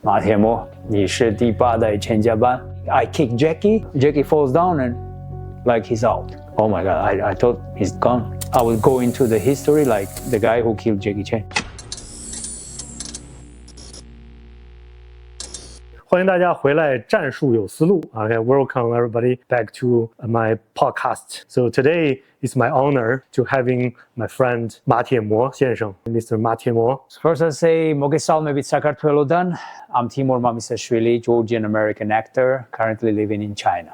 马铁摩，你是第八代成家班。I kick Jackie. Jackie falls down and like he's out. Oh my God! I thought he's gone. I would go into the history like the guy who killed Jackie Chan. 欢迎大家回来，战术有思路。Okay, welcome everybody back to my podcast. So today it's my honor to having my friend 马铁摩先生, Mr. 马铁摩. First I say, Mogesalme Sakartvelodan. I'm Temur Mamisashvili, Georgian American actor, currently living in China.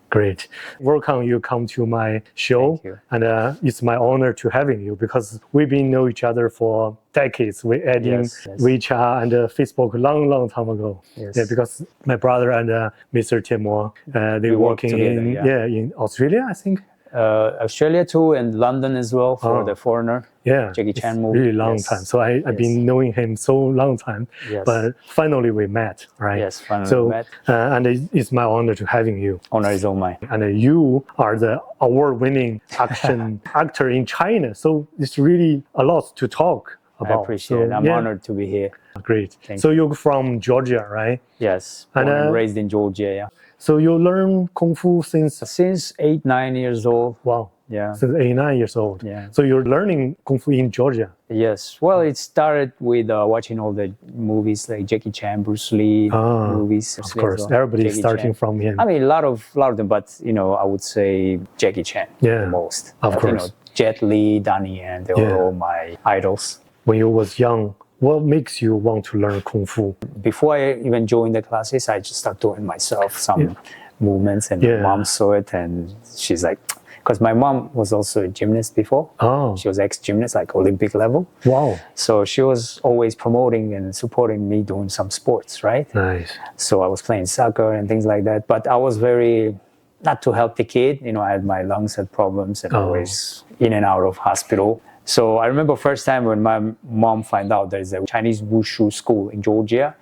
Great. Welcome you come to my show. Thank you. And it's my honor to having you because we've been know each other for decades. We adding WeChat and Facebook long time ago. Yes. Yeah, because my brother and Mr. Temur, they working together, in Australia, I think. Australia too, and London as well for the foreigner. Yeah, Jackie Chan movie. Really long time. So I've been knowing him so long time. Yes. But finally we met, right? Yes, finally we met. And it's my honor to having you. Honor is all mine. And you are the award-winning action actor in China. So it's really a lot to talk about. I appreciate it. I'm honored to be here. Great. Thank So you're from Georgia, right? Yes, born and raised in Georgia, yeah. So you learn Kung Fu since 8-9 years old. Wow. Yeah. Since 8-9 years old. Yeah. So you're learning Kung Fu in Georgia. Yes. Well, it started with watching all the movies like Jackie Chan, Bruce Lee movies. Of course, everybody's starting from him. I mean, a lot of them, but I would say Jackie Chan the most. Of course. Jet Li, Donnie Yen, they were all my idols. When you was young, what makes you want to learn Kung Fu? Before I even joined the classes, I just started doing myself some movements, and my mom saw it, and she's like, because my mom was also a gymnast before. She was ex-gymnast, like Olympic level. Wow. So she was always promoting and supporting me doing some sports, right? Nice. So I was playing soccer and things like that, but I was very not too healthy kid. I had my lungs had problems and always in and out of hospital. So I remember first time when my mom found out there's a Chinese Wushu school in Georgia,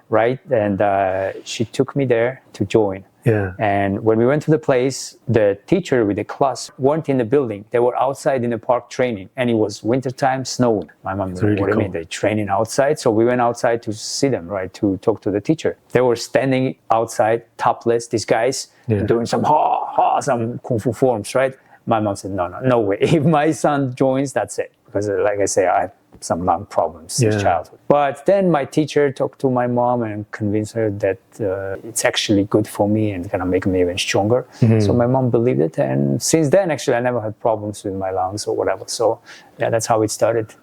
right? And she took me there to join. Yeah. And when we went to the place, the teacher with the class weren't in the building. They were outside in the park training, and it was wintertime, snowing. My mom said, what do you mean they're training outside? So we went outside to see them, right, to talk to the teacher. They were standing outside, topless, these guys, doing some some Kung Fu forms, right? My mom said, no way. If my son joins, that's it. Because like I say, I had some lung problems since childhood. But then my teacher talked to my mom and convinced her that it's actually good for me and gonna make me even stronger. So my mom believed it. And since then, actually, I never had problems with my lungs or whatever. So yeah, that's how it started.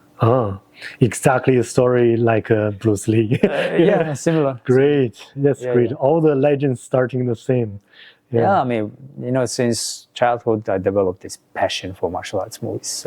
Exactly a story like Bruce Lee. Yeah, similar. Great. That's great. All the legends starting the same. Yeah, I mean, since childhood, I developed this passion for martial arts movies.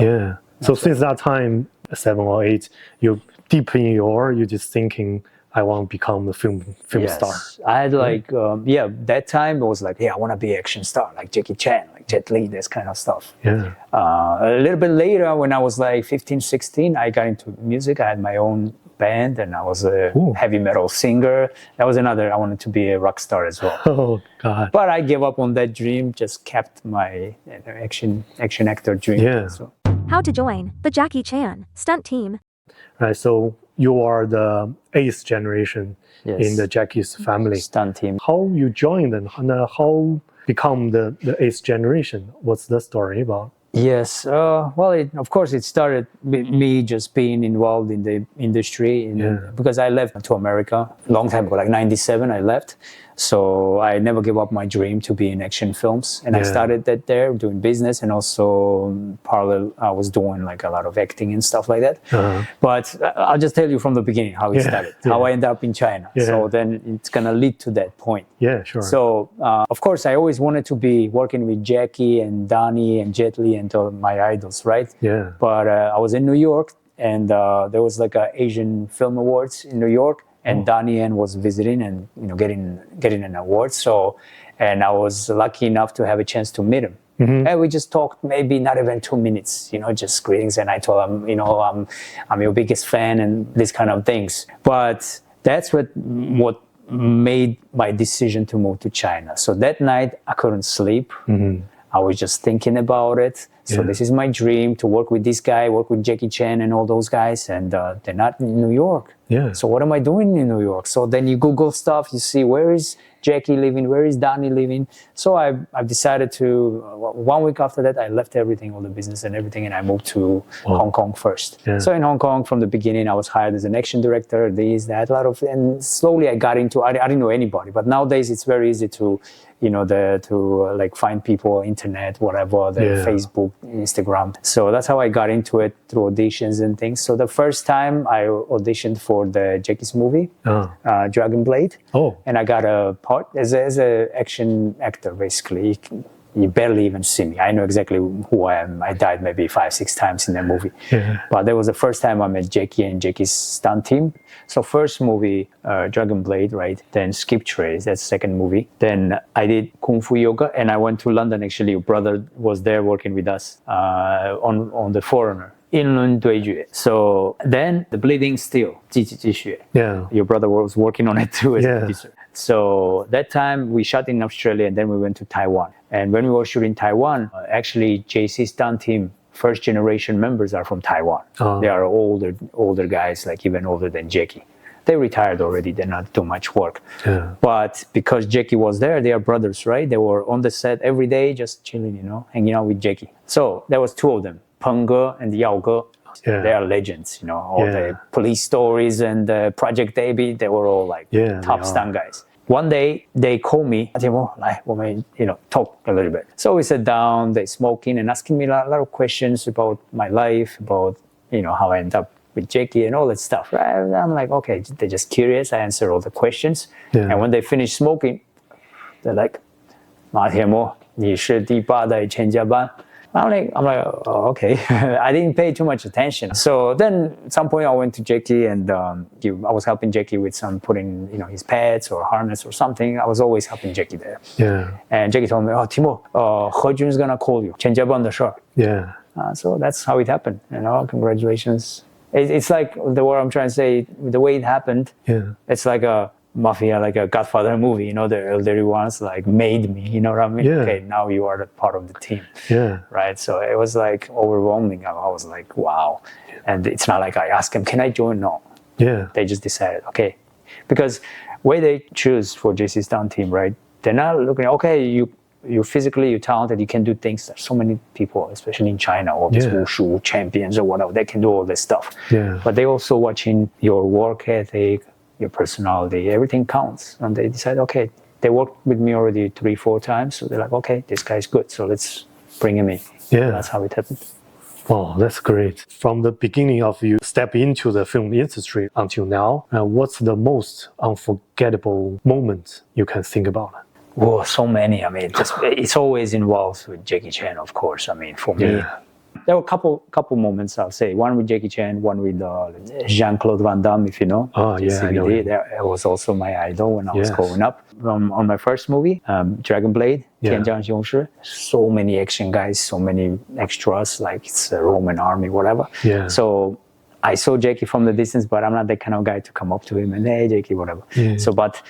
So since that time, 7 or 8, you're deep in you're just thinking, I want to become a film star. I had that time it was like, I want to be an action star, like Jackie Chan, like Jet Li, this kind of stuff. Yeah. A little bit later, when I was like 15, 16, I got into music. I had my own band and I was a heavy metal singer. That was another, I wanted to be a rock star as well. Oh, God. But I gave up on that dream, just kept my action actor dream. Yeah. So. How to join the Jackie Chan Stunt Team. Right, so you are the 8th generation in the Jackie's family. Stunt team. How you joined and how become the 8th generation? What's the story about? Yes, of course, it started with me just being involved in the industry because I left to America a long time ago, like 97, I left. So I never gave up my dream to be in action films. And I started that there, doing business, and also parallel, I was doing like a lot of acting and stuff like that. But I'll just tell you from the beginning how it started, how I ended up in China. So then it's going to lead to that point. Yeah, sure. So, of course, I always wanted to be working with Jackie and Donnie and Jet Li and my idols, right? Yeah. But I was in New York, and there was like a Asian Film Awards in New York. And Donnie Yen was visiting and getting an award. So, and I was lucky enough to have a chance to meet him. And we just talked maybe not even 2 minutes, just greetings. And I told him, I'm your biggest fan and these kind of things. But that's what made my decision to move to China. So that night I couldn't sleep. I was just thinking about it. So this is my dream, to work with this guy, work with Jackie Chan and all those guys, and they're not in New York. So what am I doing in New York? So then you Google stuff, you see where is Jackie living, where is Donnie living. So I've decided to, 1 week after that, I left everything, all the business and everything, and I moved to Hong Kong first. So in Hong Kong, from the beginning, I was hired as an action director, this, that, a lot of, and slowly I got into, I didn't know anybody, but nowadays it's very easy to, you know, like find people, internet, whatever, Facebook, Instagram. So that's how I got into it, through auditions and things. So the first time I auditioned for the Jackie's movie, Dragon Blade, and I got a part as an action actor, basically. You barely even see me. I know exactly who I am. I died maybe 5-6 times in that movie. But that was the first time I met Jackie and Jackie's stunt team. So first movie, Dragon Blade, right? Then Skip Trace, that's second movie. Then I did Kung Fu Yoga, and I went to London. Actually, your brother was there working with us on The Foreigner. 英伦对决. So then the Bleeding Steel, 继续. Your brother was working on it too as a producer. So that time we shot in Australia, and then we went to Taiwan. And when we were shooting Taiwan, actually JC Stunt Team first generation members are from Taiwan. They are older guys, like even older than Jackie. They retired already, they're not doing much work. But because Jackie was there, they are brothers, right? They were on the set every day, just chilling, you know, hanging out with Jackie. So there was two of them, Peng Ge and Yao Ge. They are legends, you know, all the police stories and Project Baby, they were all like top stunt guys. One day they called me, you know, talk a little bit. So we sat down, they smoking and asking me a lot of questions about my life, about, you know, how I ended up with Jackie and all that stuff. Right? I'm like, okay, they're just curious. I answer all the questions. And when they finish smoking, they're like, 马铁摩，你是第八代成家班。I'm like, oh, okay. I didn't pay too much attention. So then at some point I went to Jackie, and I was helping Jackie with some putting, you know, his pads or harness or something. I was always helping Jackie there. And Jackie told me, oh, Timur, He Jun's gonna call you. 成家班的事。So that's how it happened. You know, congratulations. It's like what I'm trying to say, the way it happened. It's like a mafia, like a Godfather movie, you know, the elderly ones like made me, you know what I mean? Okay, now you are the part of the team. Right? So it was like overwhelming. I was like, wow. And it's not like I asked them, can I join? No. They just decided, okay. Because way they choose for JC Stunt Team, right? They're not looking, okay, you're physically, you're talented, you can do things. There's so many people, especially in China, all these wushu champions or whatever, they can do all this stuff. But they also watching your work ethic, your personality, everything counts. And they decide, okay, they worked with me already 3-4 times. So they're like, okay, this guy's good. So let's bring him in. That's how it happened. Wow, that's great. From the beginning of you step into the film industry until now, what's the most unforgettable moment you can think about? Oh, so many. I mean, it's always involved with Jackie Chan, of course. I mean, for me, there were a couple moments, I'll say. One with Jackie Chan, one with Jean-Claude Van Damme, if you know. I know him. That was also my idol when I was growing up. On my first movie, Dragon Blade, 天降雄狮, so many action guys, so many extras, like it's a Roman army, whatever. So I saw Jackie from the distance, but I'm not that kind of guy to come up to him and, hey, Jackie, whatever. So, but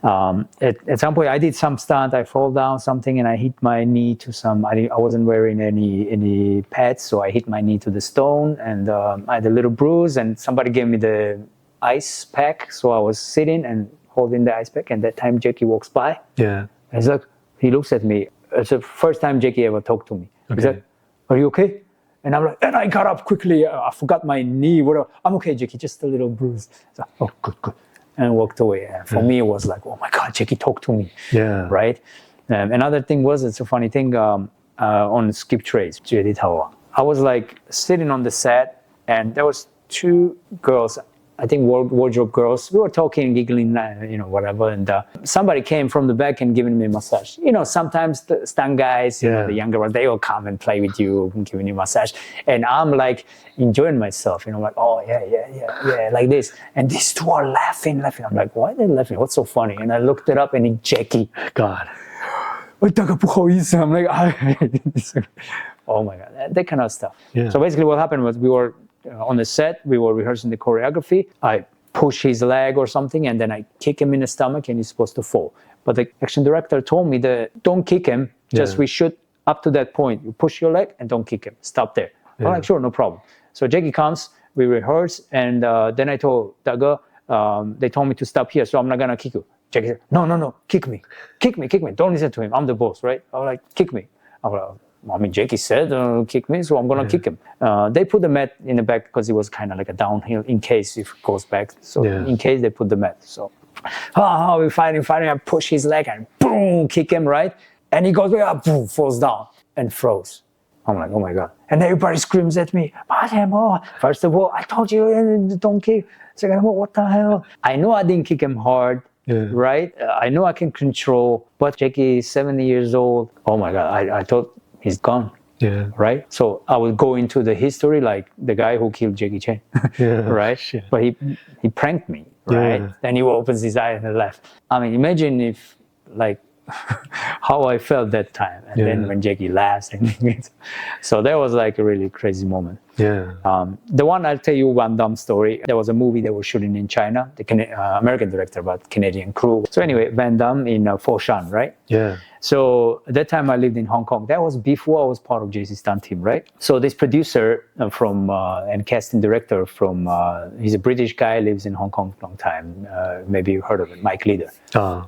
at some point I did some stunt, I fall down something and I hit my knee to I wasn't wearing any pads, so I hit my knee to the stone, and I had a little bruise, and somebody gave me the ice pack, so I was sitting and holding the ice pack, and that time Jackie walks by. And he's like, he looks at me. It's the first time Jackie ever talked to me. He's like, are you okay? And I'm like, and I got up quickly, I forgot my knee, whatever. I'm okay, Jackie, just a little bruise. So, oh, good. And walked away. And for me, it was like, oh my God, Jackie talked to me. Right? Another thing was, it's a funny thing, on Skip Trace, I was like sitting on the set, and there was 2 girls, I think wardrobe girls. We were talking, giggling, you know, whatever. And somebody came from the back and giving me a massage. You know, sometimes the stunt guys, you know, the younger ones, they will come and play with you, giving you a massage. And I'm like enjoying myself, you know, like, oh, yeah, like this. And these 2 are laughing. I'm like, why are they laughing? What's so funny? And I looked it up, and it's Jackie. God. I'm like, oh my God, that kind of stuff. So basically what happened was we were on the set, we were rehearsing the choreography. I push his leg or something, and then I kick him in the stomach, and he's supposed to fall. But the action director told me don't kick him, just we shoot up to that point, you push your leg and don't kick him. Stop there. I'm like, sure, no problem. So Jackie comes, we rehearse, and then I told that girl, they told me to stop here, so I'm not gonna kick you. Jackie said, no, kick me. Don't listen to him. I'm the boss, right? I'm like, kick me. I'm like, I mean, Jackie said, kick me, so I'm gonna kick him. They put the mat in the back because it was kind of like a downhill in case if it goes back. So in case they put the mat. So, we're fighting. I push his leg and boom, kick him, right? And he goes way up, boom, falls down and froze. I'm like, oh my God. And everybody screams at me, first of all, I told you, don't kick. Second of all, what the hell? I know I didn't kick him hard, right? I know I can control, but Jackie is 70 years old. Oh my God, I thought he's gone. Yeah. Right? So I would go into the history like the guy who killed Jackie Chan, right? Shit. But he pranked me, right? Yeah. Then he opens his eye and left. I mean, imagine if like, how I felt that time, and then when Jackie laughs, so that was like a really crazy moment. Yeah. The one I'll tell you one dumb story. There was a movie they were shooting in China, the American director, but Canadian crew. So anyway, Van Damme in Foshan, right? Yeah. So at that time I lived in Hong Kong. That was before I was part of JC Stunt Team, right? So this producer from and casting director from he's a British guy, lives in Hong Kong a long time. Maybe you heard of it, Mike Leader.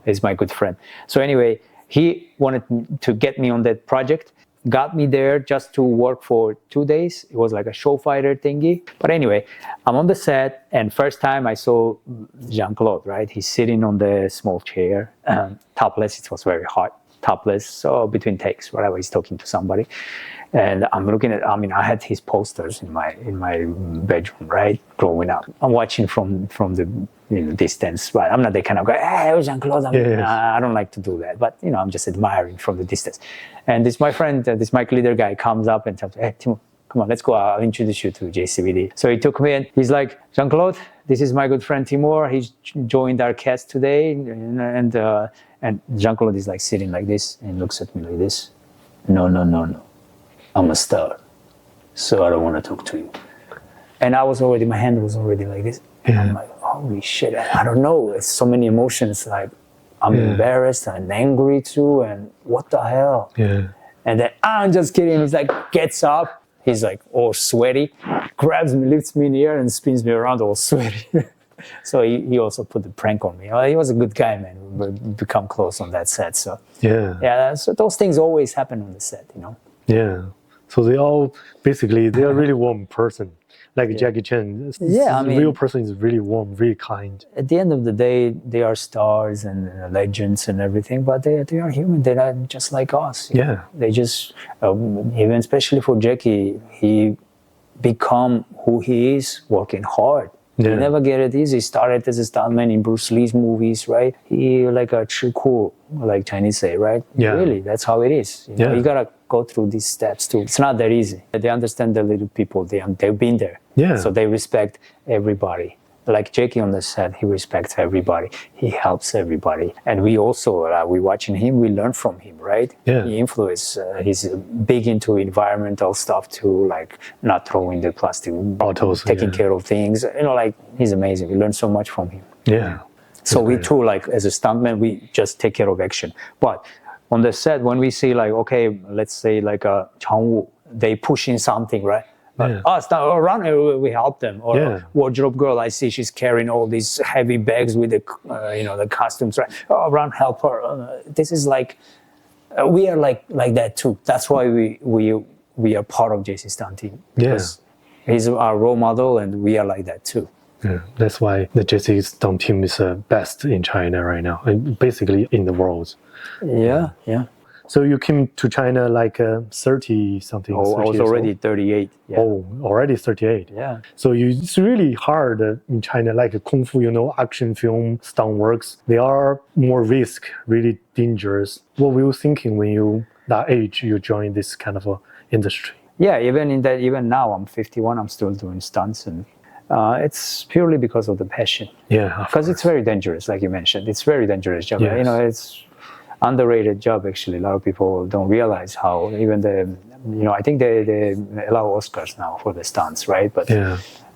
He's my good friend. So anyway, he wanted to get me on that project. Got me there just to work for 2 days. It was like a show fighter thingy. But anyway, I'm on the set, and first time I saw Jean-Claude, right? He's sitting on the small chair, topless. It was very hot, topless. So between takes, whatever, he's talking to somebody. And I'm looking at, I mean, I had his posters in my bedroom, right? Growing up. I'm watching from the distance, but I'm not the kind of guy, hey, Jean-Claude. I don't like to do that. But, I'm just admiring from the distance. And my friend, this Mike Leader guy comes up and tells me, hey, Timur, come on, let's go. I'll introduce you to JCVD. So he took me and he's like, Jean-Claude, this is my good friend Timur. He's joined our cast today. And Jean-Claude is like sitting like this and looks at me like this. No. I'm a star, so I don't want to talk to you. And my hand was already like this. And I'm like, holy shit, I don't know. It's so many emotions. Like, I'm embarrassed and angry too. And what the hell? Yeah. And then, I'm just kidding. He's like, gets up. He's like all sweaty, grabs me, lifts me in the air and spins me around all sweaty. So he also put the prank on me. He was a good guy, man. We become close on that set. So so those things always happen on the set, Yeah. So they are really warm person. Like Jackie Chan. I mean, real person is really warm, really kind. At the end of the day, they are stars and legends and everything, but they are human. They're not just like us. Yeah. They just, even especially for Jackie, he become who he is, working hard. Yeah. He never get it easy. He started as a stuntman in Bruce Lee's movies, right? He like a chiku, like Chinese say, right? Yeah. Really, that's how it is. You gotta go through these steps too. It's not that easy. They understand the little people. They've been there. Yeah. So they respect everybody. Like Jackie on the set, he respects everybody. He helps everybody. And we also, we watching him, we learn from him, right? Yeah. He influence, he's big into environmental stuff too, like not throwing the plastic bottles, taking care of things. Like he's amazing. We learn so much from him. Yeah. So we too, like as a stuntman, we just take care of action. But on the set, when we see like, okay, let's say like a Changwu, they pushing something, right? Us around, we help them. Or wardrobe girl, I see she's carrying all these heavy bags with the, the costumes, right? Run, help her. This is like, we are like that too. That's why we are part of JC Stunt Team. Because he's our role model, and we are like that too. Yeah, that's why the JC Stunt Team is best in China right now, and basically in the world. Yeah. So you came to China like 30 something. Oh, I was already 38. Yeah. Oh, already 38. Yeah. So it's really hard in China, like Kung Fu, action film, stunt works. They are more risk, really dangerous. What were you thinking when that age, you joined this kind of industry? Yeah, even now I'm 51, I'm still doing stunts, and it's purely because of the passion. Yeah. Because it's very dangerous, like you mentioned. It's very dangerous job. Yes. It's underrated job, actually. A lot of people don't realize how even I think they allow Oscars now for the stunts, right? But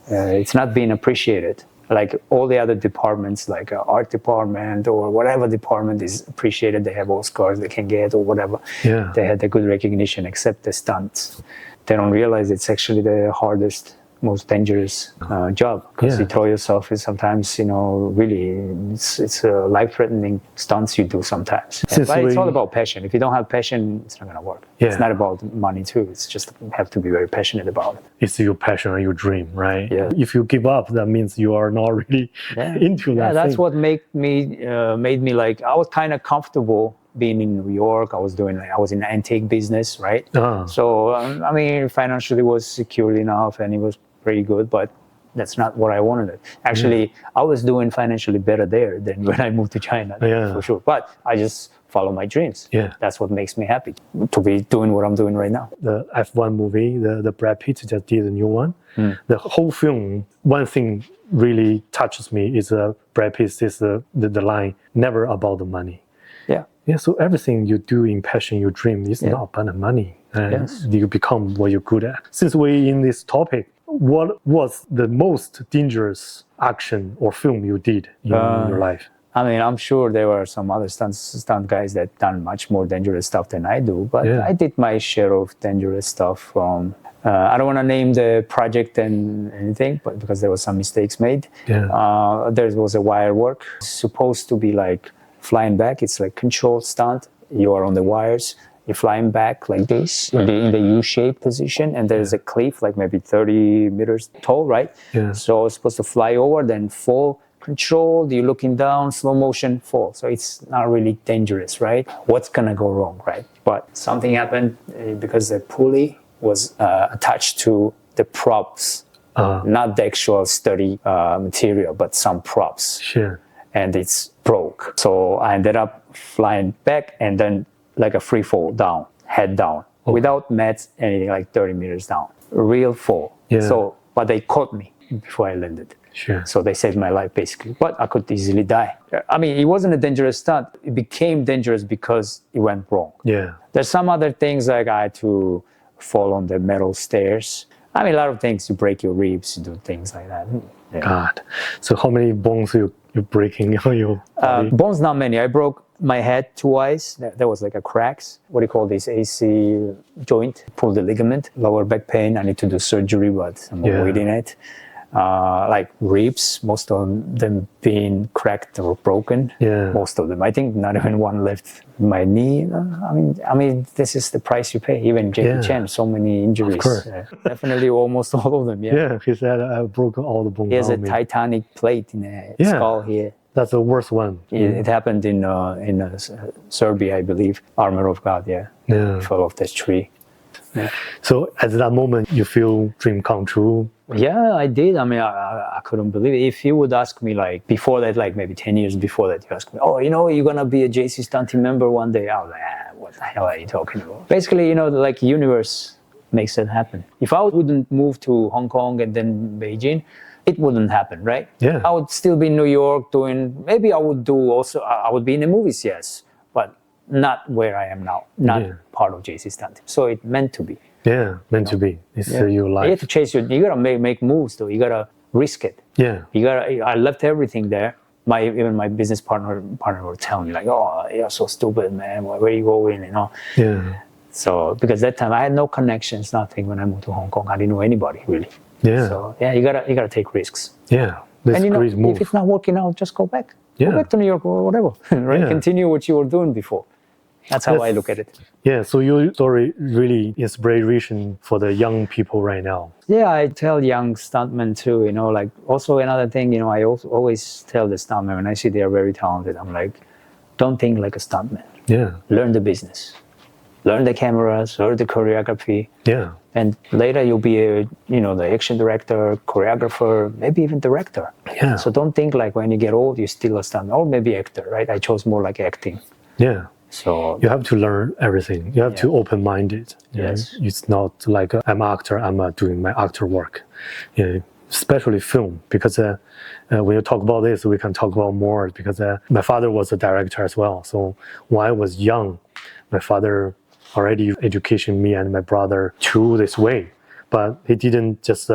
it's not being appreciated. Like all the other departments, like art department or whatever department is appreciated, they have Oscars they can get or whatever. Yeah. They had the good recognition, except the stunts. They don't realize it's actually the hardest, most dangerous job, because you throw yourself in sometimes, really it's life-threatening stunts you do sometimes. But it's all about passion. If you don't have passion, it's not going to work. Yeah. It's not about money too. It's just you have to be very passionate about it. It's your passion and your dream, right? Yeah. If you give up, that means you are not really into that. Yeah, that's thing. what made me like, I was kind of comfortable being in New York. I was in the antique business, right? So, financially was secure enough and it was pretty good, but that's not what I wanted. Actually, I was doing financially better there than when I moved to China, for sure. But I just follow my dreams. Yeah. That's what makes me happy to be doing what I'm doing right now. The F1 movie, the Brad Pitt just did a new one. The whole film, one thing really touches me is Brad Pitt says the line, never about the money. Yeah, so everything you do in passion, your dream, is not about the money. And you become what you're good at. Since we're in this topic, what was the most dangerous action or film you did in your life? I'm sure there were some other stunt guys that done much more dangerous stuff than I do, but I did my share of dangerous stuff. I don't want to name the project and anything, but because there was some mistakes made. There was a wire work, supposed to be like flying back. It's like controlled stunt. You are on the wires. You're flying back like this in the U-shaped position, and there's a cliff like maybe 30 meters tall, right? So it's supposed to fly over, then fall, controlled, you're looking down, slow motion, fall. So it's not really dangerous, right? What's gonna go wrong, right? But something happened because the pulley was attached to the props, not the actual sturdy material, but some props. And it's broke. So I ended up flying back and then like a free fall down, head down, without mats, anything, like 30 meters down. Real fall. So, but they caught me before I landed. So they saved my life basically, but I could easily die. It wasn't a dangerous stunt. It became dangerous because it went wrong. There's some other things, like I had to fall on the metal stairs. A lot of things, you break your ribs, you do things like that. God. So how many bones you're breaking on your body? Bones, not many. I broke my head twice. There was like a cracks. What do you call this? AC joint. Pulled the ligament. Lower back pain. I need to do surgery, but I'm avoiding it. Like ribs, most of them being cracked or broken. Most of them. I think not even one left. My knee. This is the price you pay. Even Jackie Chan, so many injuries. Of course. Definitely almost all of them. He said I've broken all the bones. He has a titanic plate in the skull here. That's the worst one. It happened in Serbia, I believe. Armor of God, fell off this tree. So at that moment, you feel dream come true? Yeah, I did. I couldn't believe it. If you would ask me like before that, like maybe 10 years before that, you ask me, you're going to be a JC Stunt Team member one day. I was like, what the hell are you talking about? Basically, like universe makes it happen. If I wouldn't move to Hong Kong and then Beijing, it wouldn't happen, right? I would still be in New York maybe I would be in the movies, yes, but not where I am now, not part of JC Stunt Team. So it meant to be. Meant to be. It's your life. You have to chase you gotta make moves though. You gotta risk it. I left everything there. Even my business partner would tell me like, oh, you're so stupid, man. Where are you going? So because that time I had no connections, nothing. When I moved to Hong Kong, I didn't know anybody really. So you gotta take risks. That's and great move. If it's not working out, just go back. Go back to New York or whatever. Right? Continue what you were doing before. That's how I look at it. So your story really inspiration for the young people right now. I tell young stuntmen too, like also another thing, I also always tell the stuntmen when I see they are very talented, I'm like, don't think like a stuntman. Learn the business. Learn the cameras, learn the choreography. And later you'll be the action director, choreographer, maybe even director. So don't think like when you get old, you're still a stuntman, or maybe actor, right? I chose more like acting. So you have to learn everything. You have to open-minded. It's not like I'm an actor, I'm doing my actor work. Especially film, because when you talk about this, we can talk about more, because my father was a director as well. So when I was young, my father already educated me and my brother through this way, but he didn't just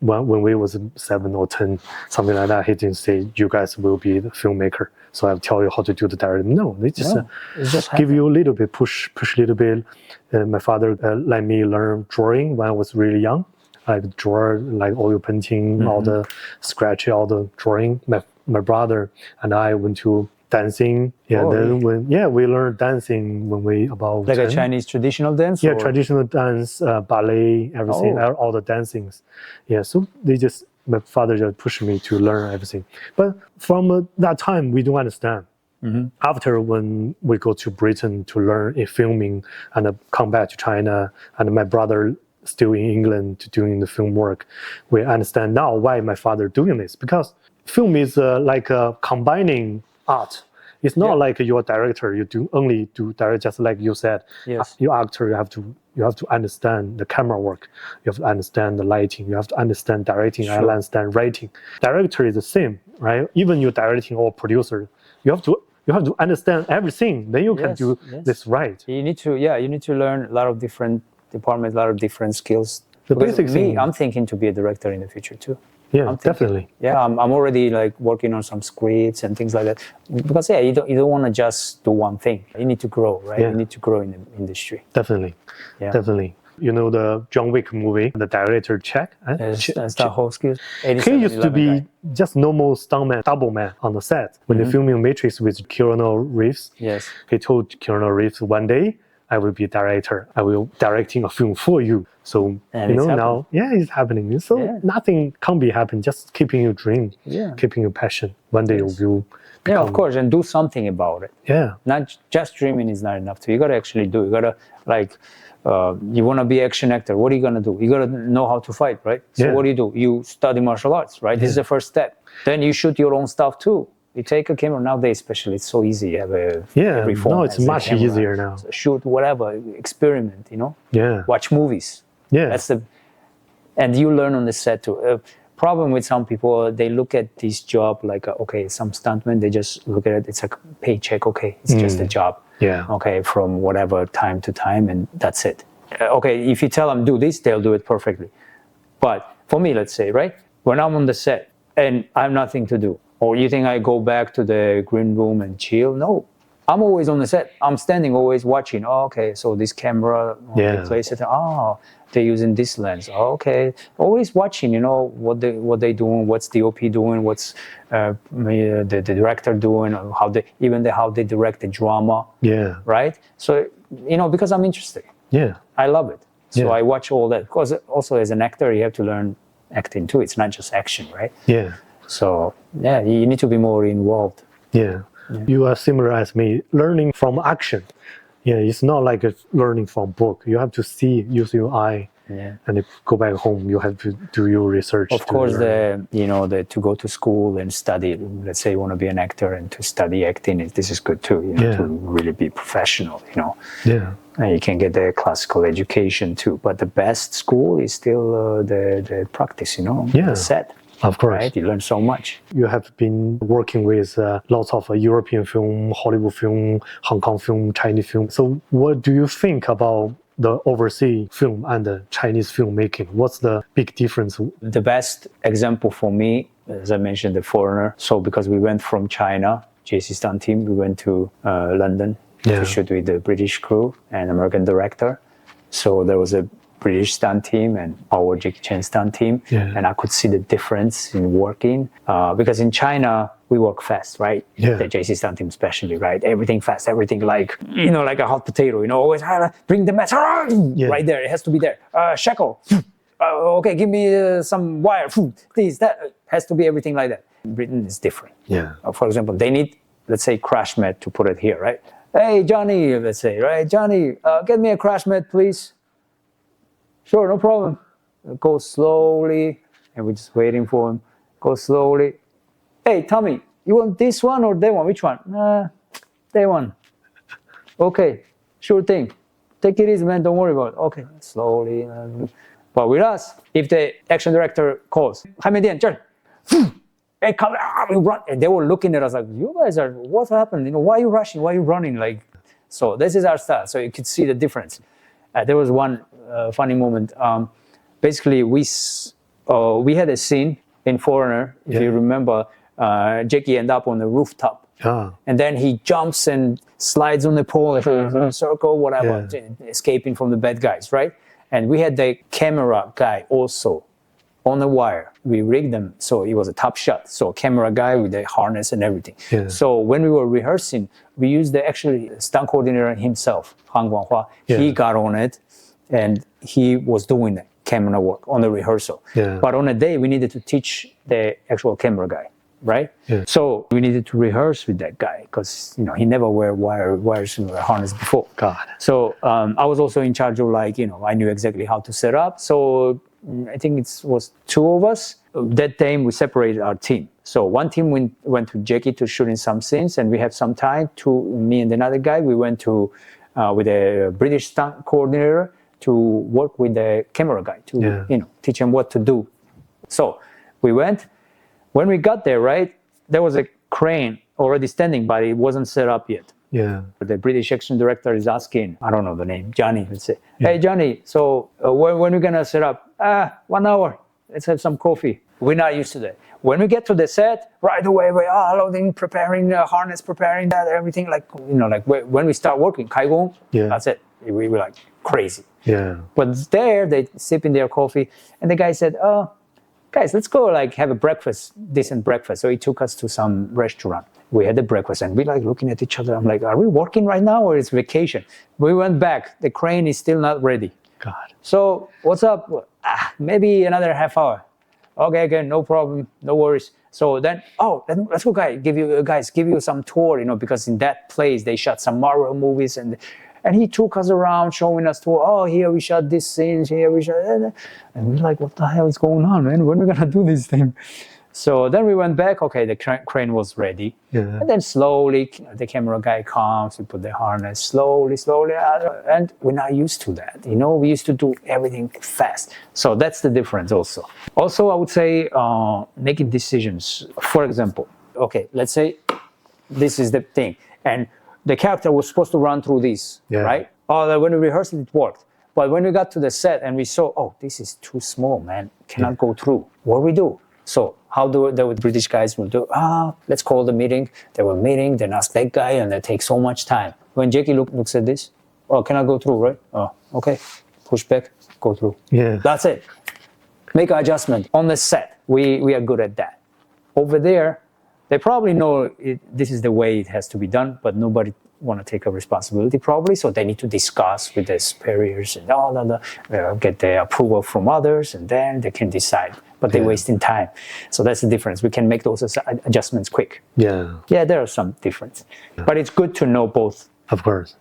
when we was 7 or 10, something like that, he didn't say, you guys will be the filmmaker. So I'll tell you how to do the directing. No, they just, give you a little bit, push a little bit. My father let me learn drawing when I was really young. I draw like oil painting, all the scratch, all the drawing. My brother and I went to dancing. Yeah, we learned dancing when we about like 10. a Chinese traditional dance. Yeah, traditional dance, ballet, everything, all the dancings. Yeah, so my father just pushed me to learn everything. But from that time, we don't understand. After when we go to Britain to learn in filming and come back to China, and my brother still in England to doing the film work, we understand now why my father doing this, because film is like a combining art. It's not like you're a director, you only do direct, just like you said. Yes. You actor, you have to understand the camera work, you have to understand the lighting, you have to understand directing, you understand writing. Director is the same, right? Even you're directing or producer, you have to understand everything, then you can do this right. You need to learn a lot of different departments, a lot of different skills. The basic thing. I'm thinking to be a director in the future too. Yeah, definitely. Yeah, I'm already like working on some scripts and things like that. Because you don't want to just do one thing. You need to grow, right? You need to grow in the industry. Definitely. You know the John Wick movie, the director Jack? That's the whole skills. He used to be just normal stuntman, double man on the set. When they're filming Matrix with Keanu Reeves, he told Keanu Reeves, one day I will be a director. I will directing a film for you. So, now, it's happening. So nothing can be happen, just keeping your dream, keeping your passion. One day you will become... of course, and do something about it. Yeah. Not just dreaming is not enough. You got to actually do. You got to you want to be action actor. What are you going to do? You got to know how to fight, right? So what do? You study martial arts, right? This is the first step. Then you shoot your own stuff too. You take a camera nowadays, especially, it's so easy. You have every phone. No, it's much easier now. So shoot whatever, experiment. Watch movies. Yeah, and you learn on the set too. Problem with some people, they look at this job like some stuntmen. They just look at it. It's like a paycheck. Okay, it's just a job. Yeah. Okay, from whatever time to time, and that's it. If you tell them do this, they'll do it perfectly. But for me, let's say, right, when I'm on the set and I have nothing to do, or you think I go back to the green room and chill? No, I'm always on the set. I'm standing, always watching. So this camera, they place it. They're using this lens. Always watching. What they doing, what's the OP doing, what's the director doing, how they direct the drama. Yeah. Right. So because I'm interested. Yeah. I love it. So I watch all that. Because also as an actor, you have to learn acting too. It's not just action, right? Yeah. So you need to be more involved. Yeah. You are similar as me, learning from action. Yeah, it's not like learning from book. You have to see, use your eye, and go back home. You have to do your research. Of course, to go to school and study. Let's say you want to be an actor and to study acting. This is good too. To really be professional. Yeah. And you can get the classical education too. But the best school is still the practice. The set. Of course. Right? You learn so much. You have been working with lots of European film, Hollywood film, Hong Kong film, Chinese film. So what do you think about the overseas film and the Chinese filmmaking? What's the big difference? The best example for me, as I mentioned, The Foreigner. So because we went from China, JC Stunt Team, we went to London to shoot with the British crew and American director. So there was a British stunt team and our Jackie Chan Stunt Team, and I could see the difference in working because in China we work fast, right? The JC Stunt Team especially, right? Everything fast, everything like like a hot potato. Always bring the match right there. It has to be there. Shackle. Give me some wire. This that has to be everything like that. Britain is different. For example, they need, let's say, crash mat to put it here, right? Hey Johnny, let's say, right? Johnny, get me a crash mat, please. Sure, no problem. Go slowly, and we're just waiting for him. Go slowly. Hey, Tommy, you want this one or that one? Which one? That one. Okay, sure thing. Take it easy, man. Don't worry about it. Okay, slowly. But with us, if the action director calls, 还没电，这儿， hey, come, we run. And they were looking at us like, you guys are, what happened? Why are you rushing? Why are you running? So this is our style. So you could see the difference. There was one funny moment. Basically, we had a scene in Foreigner, if you remember, Jackie ended up on the rooftop. And then he jumps and slides on the pole, circle, whatever, escaping from the bad guys, right? And we had the camera guy also on the wire. We rigged them so it was a top shot. So camera guy with the harness and everything. So when we were rehearsing, we used the actually stunt coordinator himself, Han Guanghua. He got on it and he was doing the camera work on the rehearsal. But on a day, we needed to teach the actual camera guy, right? So we needed to rehearse with that guy because he never wear wires in the harness before. So I was also in charge of I knew exactly how to set up. So I think it was 2 of us. That time we separated our team. So one team went to Jackie to shoot in some scenes, and we have some time to me and another guy. We went to with a British stunt coordinator to work with the camera guy to teach him what to do. So we went. When we got there, right, there was a crane already standing, but it wasn't set up yet. The British action director is asking, I don't know the name, Johnny, let's say, hey Johnny, so when are we gonna set up? 1 hour, let's have some coffee. We're not used to that. When we get to the set, right away we are loading, preparing the harness, preparing that, everything when we start working, 开工, that's it. We were like crazy. But there, they sipping their coffee, and the guy said, guys, let's go have a breakfast, decent breakfast. So he took us to some restaurant. We had the breakfast and we looking at each other. I'm like, are we working right now or it's vacation? We went back. The crane is still not ready. So what's up? Maybe another half hour. Okay, no problem, no worries. So then let's go, guys. Give you some tour, because in that place they shot some Marvel movies and he took us around, showing us tour. Here we shot this scene, here we shot, and we're like, what the hell is going on, man? When are we gonna do this thing? So then we went back. Okay, the crane was ready, and then slowly the camera guy comes. We put the harness slowly, and we're not used to that. We used to do everything fast. So that's the difference also. Also, I would say making decisions. For example, okay, let's say this is the thing, and the character was supposed to run through this, right? When we rehearsed it worked. But when we got to the set and we saw, this is too small, man, cannot go through. What do we do? So how do the British guys will do? Let's call the meeting. They will meeting, then ask that guy, and they take so much time. When Jackie looks at this, cannot go through, right? Okay, push back, go through. That's it. Make an adjustment on the set. We are good at that. Over there, they probably know this is the way it has to be done, but nobody want to take a responsibility probably, so they need to discuss with their superiors and get the approval from others, and then they can decide. But they're wasting time. So that's the difference. We can make those adjustments quick. There are some difference. But it's good to know both. Of course.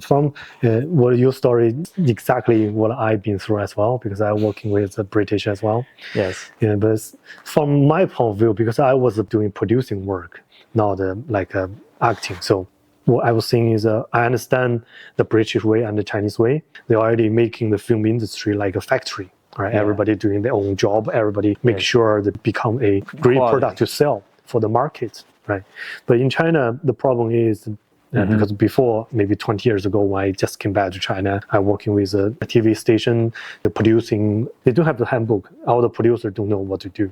From what your story, exactly what I've been through as well, because I'm working with the British as well. But from my point of view, because I was doing producing work, not acting. So what I was saying is, I understand the British way and the Chinese way. They're already making the film industry like a factory. Right? Everybody doing their own job. Everybody make sure they become a great product to sell for the market. Right. But in China, the problem is, because before, maybe 20 years ago, when I just came back to China, I'm working with a TV station, the producing, they don't have the handbook. All the producers don't know what to do.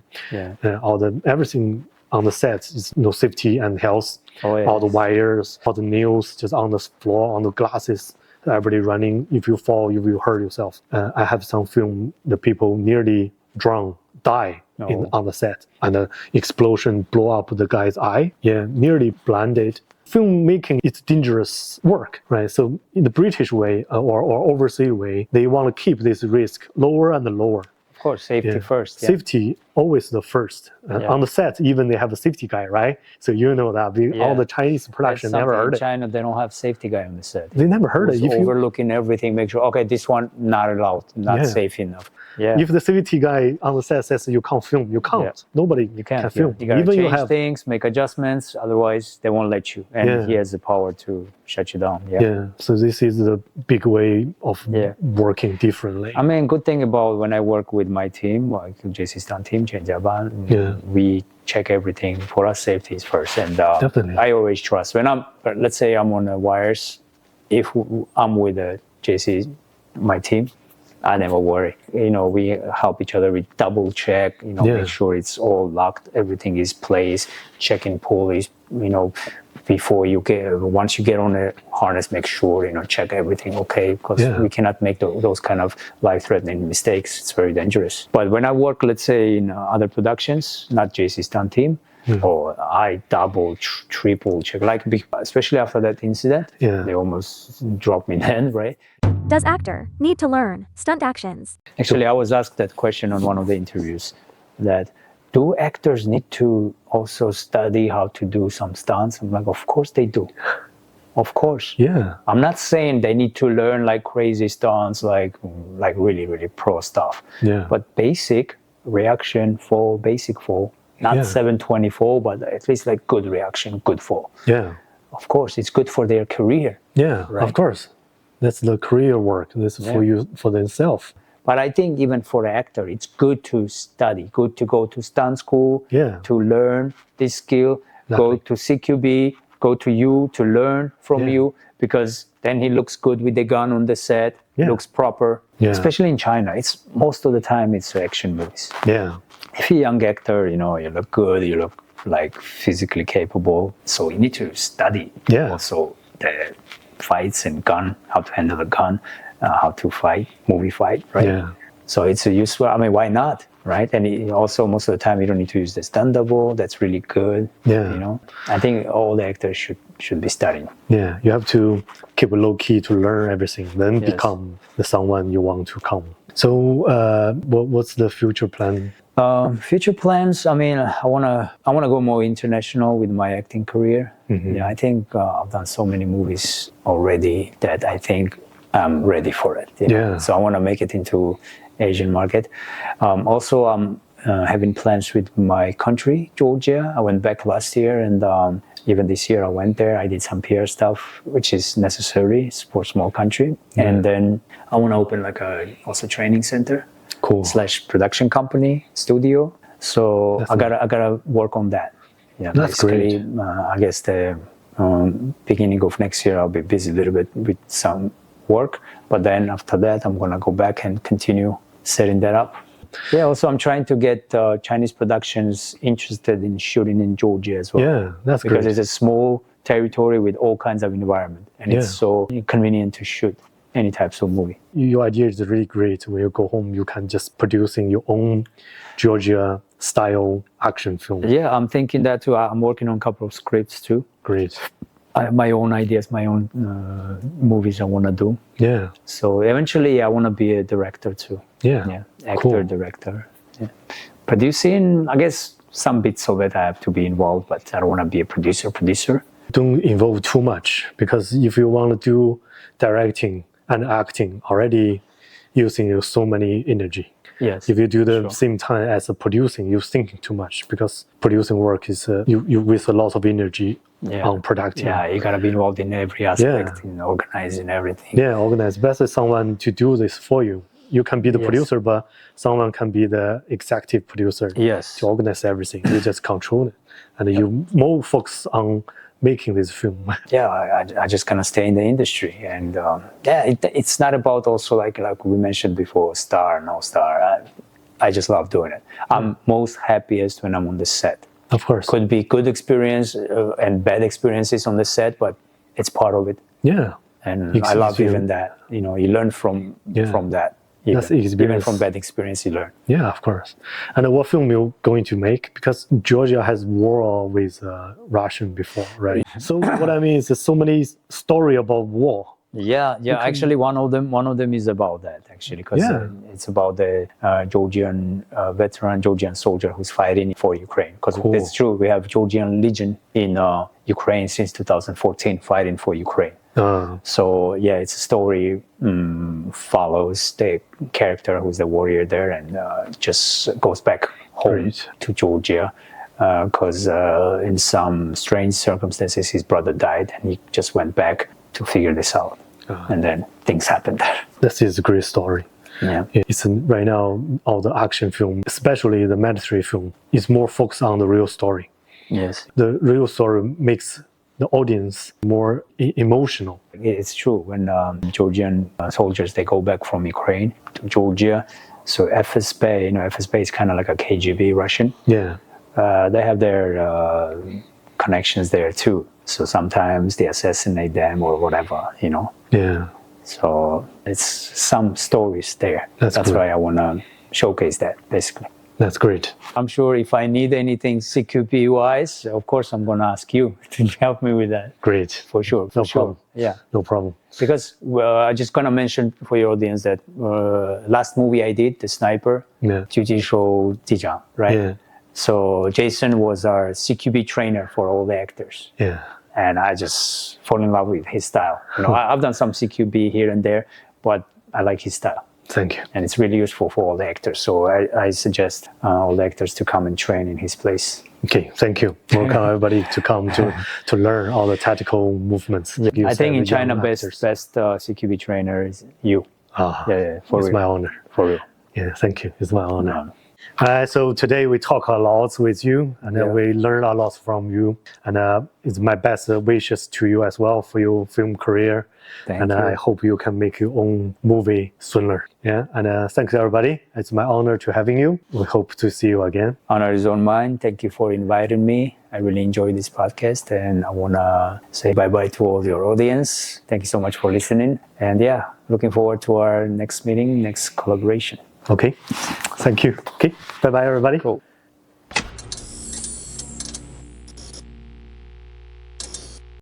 Everything on the set is safety and health. All the wires, all the nails just on the floor, on the glasses. Everybody running. If you fall, you will hurt yourself. I have some film, the people nearly drown, die on the set. And the explosion blow up the guy's eye. Nearly blinded. Filmmaking, it's dangerous work, right? So in the British way or overseas way, they want to keep this risk lower and lower. Of course, safety first. Safety always the first. On the set, even they have a safety guy, right? So you know that all the Chinese production never heard it. In China, they don't have safety guy on the set. They never heard it. Overlooking everything, make sure, okay, this one not allowed, not safe enough. If the safety guy on the set says you can't film, you can't. Nobody can film. You gotta change things, make adjustments, otherwise they won't let you. And he has the power to shut you down. So this is the big way of working differently. I mean, good thing about when I work with my team, like JC Stunt Team, Ban, we check everything. For us, safety is first. And I always trust. When let's say I'm on the wires, if I'm with JC, my team, I never worry. We help each other. We double check, make sure it's all locked. Everything is placed, checking pulleys, before once you get on the harness, make sure, check everything okay, because we cannot make those kind of life-threatening mistakes. It's very dangerous. But when I work, let's say, in other productions, not JC Stunt Team, I double, triple check, especially after that incident, they almost dropped me then, right? Does actor need to learn stunt actions? Actually, I was asked that question on one of the interviews, that do actors need to also study how to do some stunts? I'm like, of course they do. Of course. Yeah. I'm not saying they need to learn like crazy stunts, like really, really pro stuff. Yeah. But basic reaction fall, basic fall, not 720 fall, but at least like good reaction, good fall. Yeah. Of course, it's good for their career. Yeah, right? Of course. That's the career work. That's for you, for themselves. But I think even for an actor, it's good to study, good to go to stunt school, to learn this skill, go to CQB, go to you to learn from you, because then he looks good with the gun on the set, looks proper, especially in China. It's most of the time it's action movies. Yeah. If you're a young actor, you look good, you look like physically capable. So you need to study also the fights and gun, how to handle a gun. How to fight, movie fight, right? Yeah. So it's a useful, why not, right? And also most of the time you don't need to use the stunt double. That's really good. Yeah. I think all the actors should be studying. Yeah, you have to keep it low key to learn everything, then become the someone you want to come. So what's the future plan? Future plans, I wanna go more international with my acting career. Yeah, I think I've done so many movies already that I think I'm ready for it. So I want to make it into Asian market. Also, I'm having plans with my country, Georgia. I went back last year, and even this year I went there. I did some PR stuff, which is necessary for a small country. And then I want to open also training center, / production company, studio. So I gotta work on that. Yeah, that's great. I guess the beginning of next year I'll be busy a little bit with some work, but then after that I'm gonna go back and continue setting that up. Yeah, also I'm trying to get Chinese productions interested in shooting in Georgia as well. Yeah, that's because great. It's a small territory with all kinds of environment, and it's so convenient to shoot any types of movie. Your idea is really great. When you go home, you can just producing your own Georgia style action film. Yeah, I'm thinking that too. I'm working on a couple of scripts too. Great. I have my own ideas, my own movies I want to do. Yeah. So eventually I want to be a director too. Yeah. Actor, director. Yeah. Producing, I guess some bits of it I have to be involved, but I don't want to be a producer. Don't involve too much, because if you want to do directing and acting, already using so many energy. Yes. If you do the same time as a producing, you're thinking too much, because producing work is you with a lot of energy on production. Yeah, you gotta be involved in every aspect, in organizing everything. Yeah, organize. Best is someone to do this for you. You can be the producer, but someone can be the executive producer. Yes. To organize everything. You just control it, and you more focus on making this film. Yeah, I just kind of stay in the industry, and it's not about also like we mentioned before, star, no star. I just love doing it. I'm most happiest when I'm on the set. Of course. Could be good experience and bad experiences on the set, but it's part of it. Yeah. And I love even that. You learn from that. Even from bad experience, you learn. Yeah, of course. And what film you're going to make? Because Georgia has war with Russian before, right? So what I mean is there's so many story about war. Yeah. Actually, one of them is about that. Actually, because it's about the Georgian veteran Georgian soldier who's fighting for Ukraine. Because it's true, we have Georgian Legion in Ukraine since 2014, fighting for Ukraine. So it's a story follows the character who's the warrior there, and just goes back home to Georgia because in some strange circumstances his brother died, and he just went back to figure this out, and then things happened there. This is a great story. Yeah, it's right now all the action film, especially the military film, is more focused on the real story. Yes, the real story makes the audience more emotional. It's true. When Georgian soldiers, they go back from Ukraine to Georgia, so FSB, FSB is kind of like a KGB Russian. Yeah. They have their connections there too. So sometimes they assassinate them or whatever, Yeah. So it's some stories there. That's why I want to showcase that, basically. That's great. I'm sure if I need anything CQB-wise, of course I'm going to ask you to help me with that. Great. For sure. No problem. Yeah. No problem. Because I just going to mention for your audience that last movie I did, The Sniper, 狙击手机长, right? Yeah. So Jason was our CQB trainer for all the actors. Yeah. And I just fall in love with his style. I've done some CQB here and there, but I like his style. Thank you. And it's really useful for all the actors. So I suggest all the actors to come and train in his place. Okay, thank you. Welcome everybody to come to learn all the tactical movements. I think in China, best CQB trainer is you. It's my honor. For real. Yeah, thank you. It's my honor. So today we talk a lot with you, and we learn a lot from you. And it's my best wishes to you as well for your film career. Thank you. I hope you can make your own movie sooner. Yeah. And thanks everybody. It's my honor to having you. We hope to see you again. Honor is on mine. Thank you for inviting me. I really enjoyed this podcast, and I want to say bye-bye to all your audience. Thank you so much for listening. And looking forward to our next meeting, next collaboration. Okay. Thank you. Okay. Bye-bye everybody. Cool.